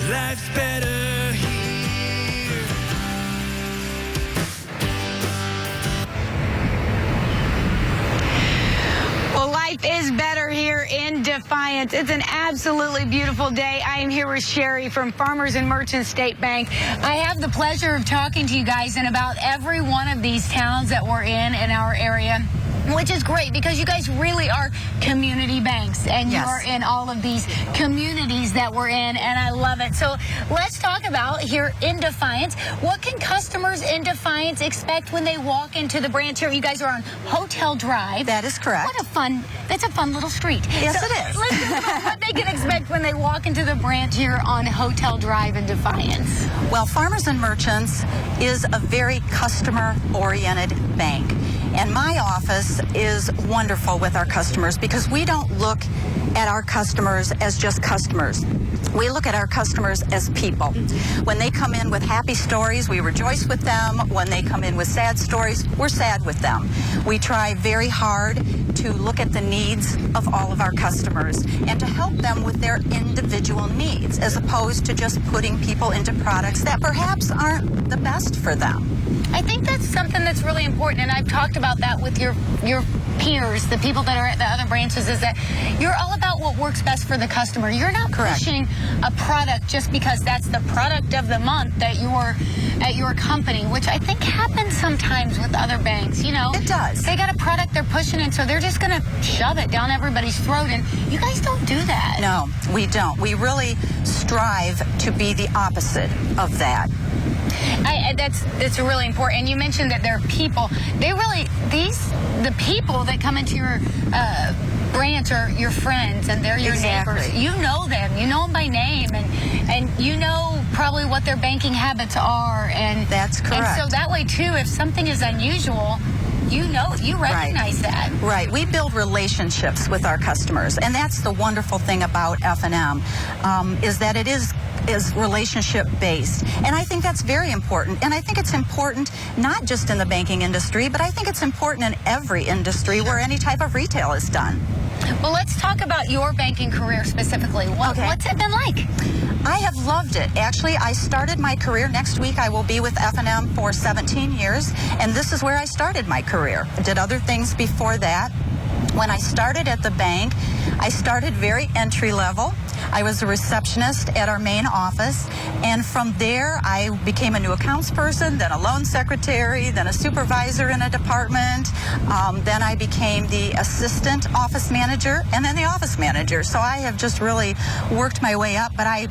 Life's better here. Well, life is better here in Defiance. It's an absolutely beautiful day. I am here with Cheri from Farmers and Merchants State Bank. I have the pleasure of talking to you guys in about every one of these towns that we're in our area, which is great because you guys really are community banks, and Yes. you are in all of these communities that we're in, and I love it. So let's talk about here in Defiance, what can customers in Defiance expect when they walk into the branch here? You guys are on Hotel Drive. That is correct. That's a fun little street. Yes, it is. Let's talk about what they can expect when they walk into the branch here on Hotel Drive in Defiance. Well, Farmers and Merchants is a very customer-oriented bank. And my office is wonderful with our customers because we don't look at our customers as just customers. We look at our customers as people. When they come in with happy stories, we rejoice with them. When they come in with sad stories, we're sad with them. We try very hard to look at the needs of all of our customers and to help them with their individual needs, as opposed to just putting people into products that perhaps aren't the best for them. I think that's something that's really important, and I've talked about that with your peers, the people that are at the other branches, is that you're all about what works best for the customer. You're not Correct. pushing a product just because that's the product of the month that you're at your company, which I think happens sometimes with other banks. You know, It does. They got a product they're pushing it, so they're just going to shove it down everybody's throat, and you guys don't do that. No, we don't. We really strive to be the opposite of that. That's really important. And you mentioned that there are people. The people that come into your branch are your friends, and they're your Exactly. neighbors. You know them. You know them by name, and you know probably what their banking habits are. And That's correct. And so that way too, if something is unusual, you recognize that. Right. We build relationships with our customers, and that's the wonderful thing about F&M, is that it is relationship based, and I think that's very important. And I think it's important not just in the banking industry, but I think it's important in every industry where any type of retail is done. Well, let's talk about your banking career specifically. Okay. What's it been like? I have loved it. Actually, I started my career. Next week, I will be with F&M for 17 years, and this is where I started my career. I did other things before that. When I started at the bank, I started very entry level. I was a receptionist at our main office, and from there I became a new accounts person, then a loan secretary, then a supervisor in a department, then I became the assistant office manager, and then the office manager. So I have just really worked my way up, but I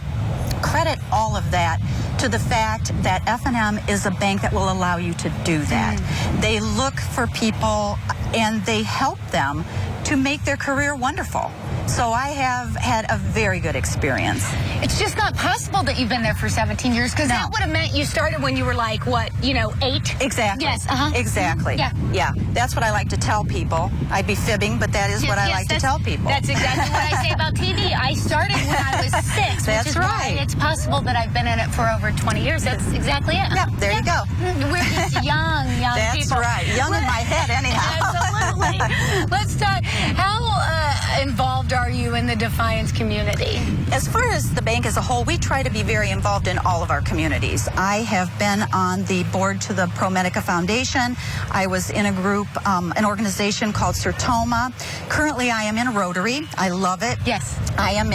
credit all of that to the fact that F&M is a bank that will allow you to do that. They look for people and they help them to make their career wonderful. So I have had a very good experience. It's just not possible that you've been there for 17 years, because that would have meant you started when you were like, what, 8? Exactly. Yes, Exactly. Yeah. Yeah. That's what I like to tell people. I'd be fibbing, but that is what I like to tell people. That's exactly what I say about TV. I started when I was 6, That's which is right. why it's possible that I've been in it for over 20 years. That's exactly it. Yeah, there you go. We're just young That's people. right. Young in my head, anyhow. Absolutely. Let's talk. How involved are you in the Defiance community? As far as the bank as a whole, we try to be very involved in all of our communities. I have been on the board to the ProMedica Foundation. I was in a group, an organization called Sertoma. Currently, I am in Rotary. I love it. Yes. I am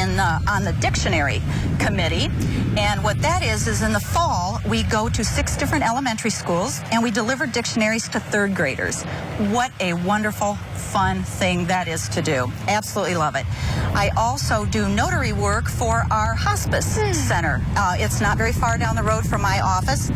on the dictionary committee. And what that is in the fall, we go to 6 different elementary schools and we deliver dictionaries to 3rd graders. What a wonderful, fun thing that is to do. Absolutely love it. I also do notary work for our hospice center. It's not very far down the road from my office.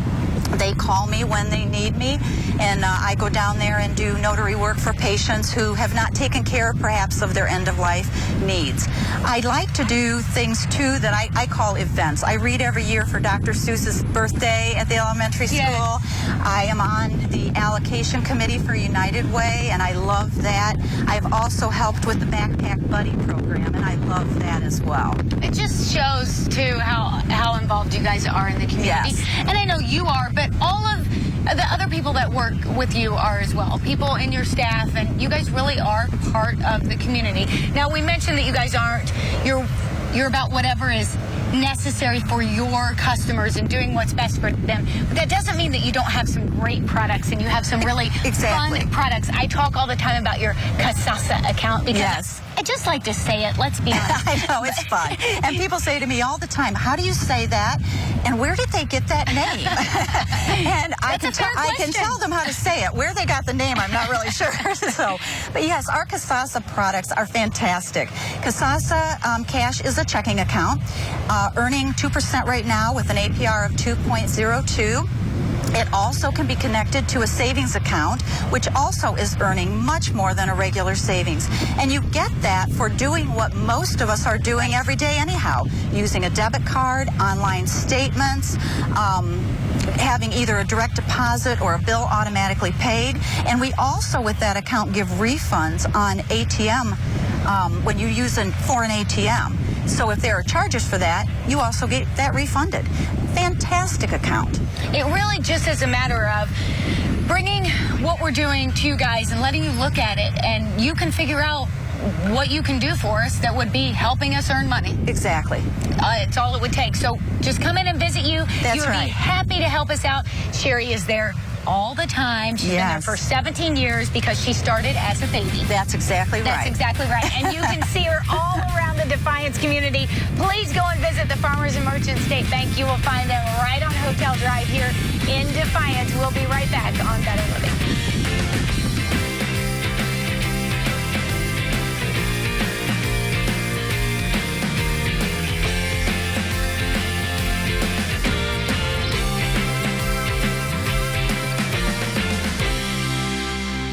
They call me when they need me, and I go down there and do notary work for patients who have not taken care, perhaps, of their end-of-life needs. I like to do things, too, that I call events. I read every year for Dr. Seuss's birthday at the elementary school. Yeah. I am on the allocation committee for United Way, and I love that. I've also helped with the Backpack Buddy program, and I love that as well. It just shows, too, how involved you guys are in the community. Yes. And I know you are, but all of the other people that work with you are as well. People in your staff, and you guys really are part of the community. Now, we mentioned that you guys aren't, you're about whatever is necessary for your customers and doing what's best for them. But that doesn't mean that you don't have some great products and you have some really fun products. I talk all the time about your Casasa account because I just like to say it. Let's be honest. I know, it's fun. And people say to me all the time, how do you say that? And where did they get that name? And I can tell them how to say it. Where they got the name, I'm not really sure. But yes, our Casasa products are fantastic. Casasa Cash is a checking account, earning 2% right now with an APR of 2.02. It also can be connected to a savings account, which also is earning much more than a regular savings. And you get that for doing what most of us are doing every day anyhow, using a debit card, online statements, having either a direct deposit or a bill automatically paid. And we also, with that account, give refunds on ATM when you use for an ATM. So if there are charges for that, you also get that refunded. Fantastic account. It really just is a matter of bringing what we're doing to you guys and letting you look at it, and you can figure out what you can do for us that would be helping us earn money. Exactly. It's all it would take. So just come in and visit you. That's you would be happy to help us out. Cheri is there all the time. She's been there for 17 years because she started as a baby. That's exactly right. That's exactly right. And you can see her all around the Defiance community. Please go and visit the Farmers and Merchant State Bank. You will find them right on Hotel Drive here in Defiance. We'll be right back on Better Living.